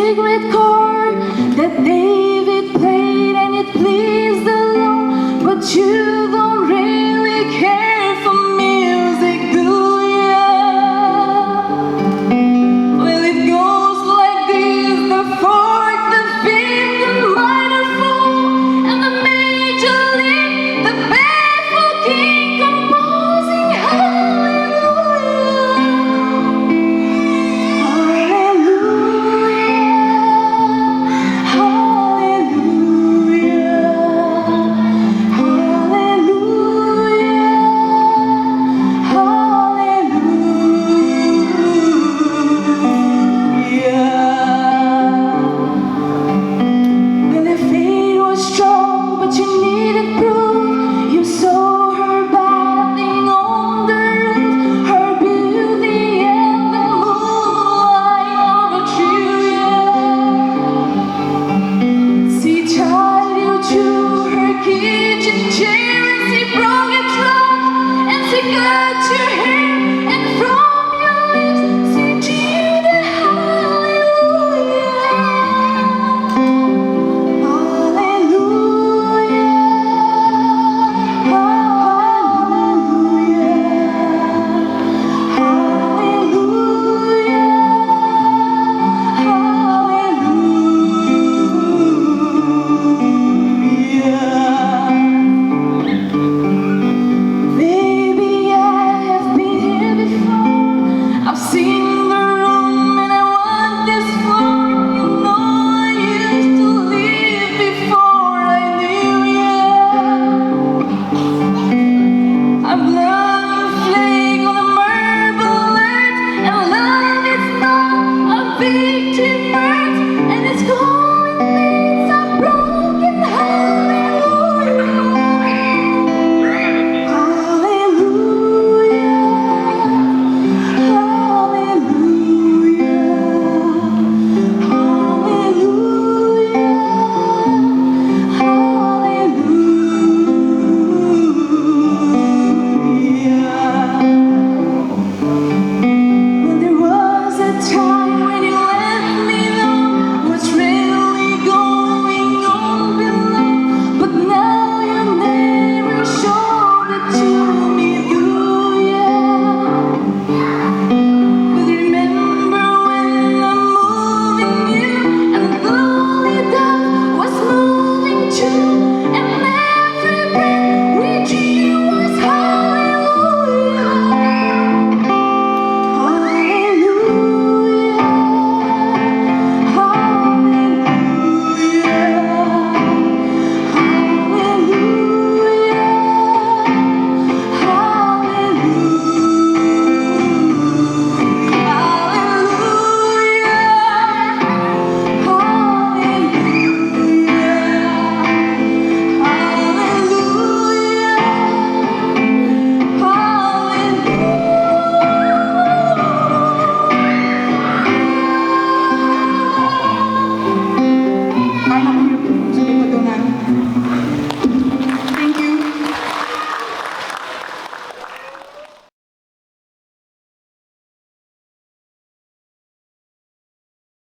secret chord that David played and it pleased the Lord. But you don't really care for music, do ya? Well, it goes like this: the fourth, the fifth, the minor fall, and the major lift, the baffled king composing kitchen chair, and she broke a trunk, and she cut your hair.